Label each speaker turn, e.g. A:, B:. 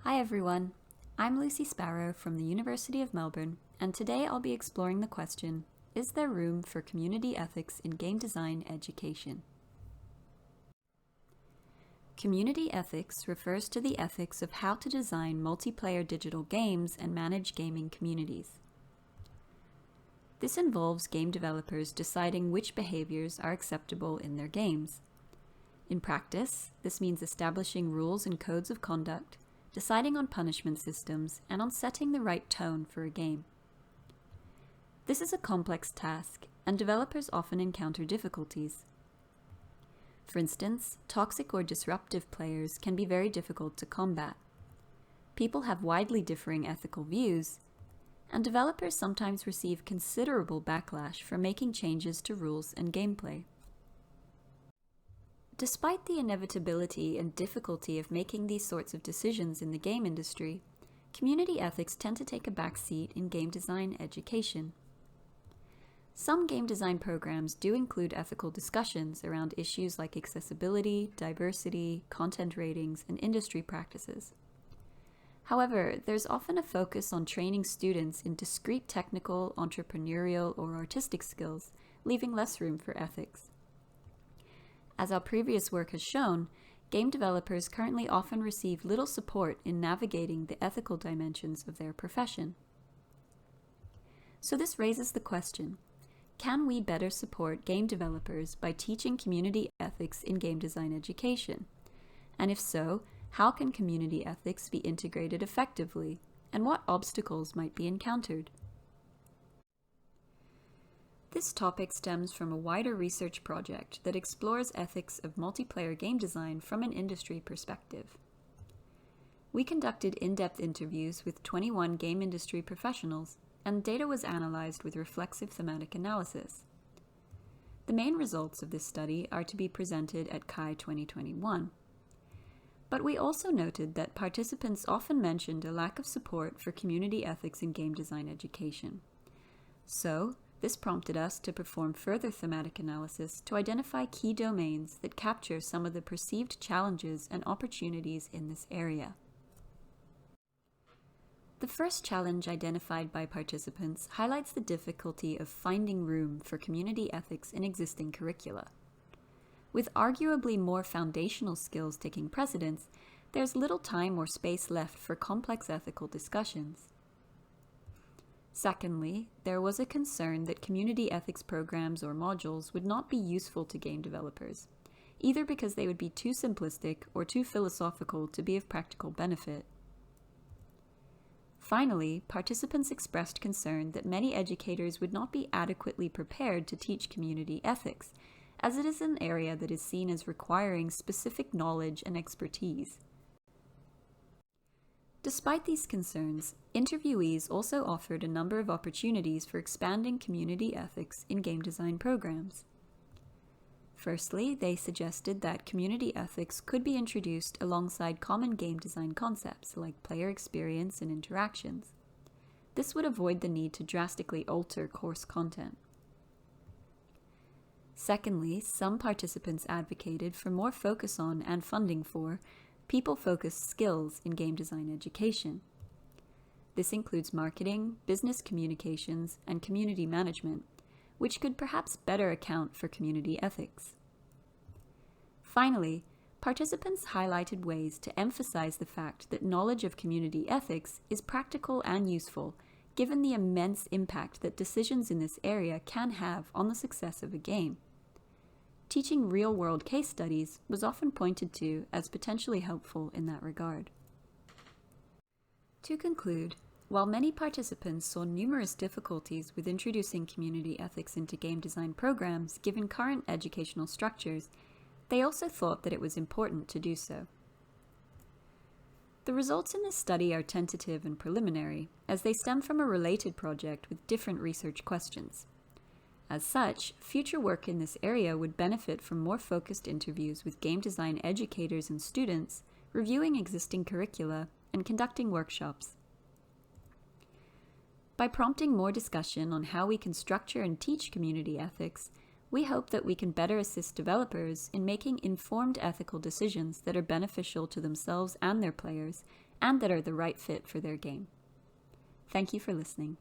A: Hi everyone, I'm Lucy Sparrow from the University of Melbourne, and today I'll be exploring the question, is there room for community ethics in game design education? Community ethics refers to the ethics of how to design multiplayer digital games and manage gaming communities. This involves game developers deciding which behaviors are acceptable in their games. In practice, this means establishing rules and codes of conduct, deciding on punishment systems, and on setting the right tone for a game. This is a complex task, and developers often encounter difficulties. For instance, toxic or disruptive players can be very difficult to combat. People have widely differing ethical views, and developers sometimes receive considerable backlash for making changes to rules and gameplay. Despite the inevitability and difficulty of making these sorts of decisions in the game industry, community ethics tend to take a back seat in game design education. Some game design programs do include ethical discussions around issues like accessibility, diversity, content ratings, and industry practices. However, there's often a focus on training students in discrete technical, entrepreneurial, or artistic skills, leaving less room for ethics. As our previous work has shown, game developers currently often receive little support in navigating the ethical dimensions of their profession. So this raises the question, can we better support game developers by teaching community ethics in game design education? And if so, how can community ethics be integrated effectively, and what obstacles might be encountered? This topic stems from a wider research project that explores ethics of multiplayer game design from an industry perspective. We conducted in-depth interviews with 21 game industry professionals, and data was analyzed with reflexive thematic analysis. The main results of this study are to be presented at CHI 2021. But we also noted that participants often mentioned a lack of support for community ethics in game design education. So, this prompted us to perform further thematic analysis to identify key domains that capture some of the perceived challenges and opportunities in this area. The first challenge identified by participants highlights the difficulty of finding room for community ethics in existing curricula. With arguably more foundational skills taking precedence, there's little time or space left for complex ethical discussions. Secondly, there was a concern that community ethics programs or modules would not be useful to game developers, either because they would be too simplistic or too philosophical to be of practical benefit. Finally, participants expressed concern that many educators would not be adequately prepared to teach community ethics, as it is an area that is seen as requiring specific knowledge and expertise. Despite these concerns, interviewees also offered a number of opportunities for expanding community ethics in game design programs. Firstly, they suggested that community ethics could be introduced alongside common game design concepts like player experience and interactions. This would avoid the need to drastically alter course content. Secondly, some participants advocated for more focus on and funding for people-focused skills in game design education. This includes marketing, business communications, and community management, which could perhaps better account for community ethics. Finally, participants highlighted ways to emphasize the fact that knowledge of community ethics is practical and useful, given the immense impact that decisions in this area can have on the success of a game. Teaching real-world case studies was often pointed to as potentially helpful in that regard. To conclude, while many participants saw numerous difficulties with introducing community ethics into game design programs given current educational structures, they also thought that it was important to do so. The results in this study are tentative and preliminary, as they stem from a related project with different research questions. As such, future work in this area would benefit from more focused interviews with game design educators and students, reviewing existing curricula, and conducting workshops. By prompting more discussion on how we can structure and teach community ethics, we hope that we can better assist developers in making informed ethical decisions that are beneficial to themselves and their players, and that are the right fit for their game. Thank you for listening.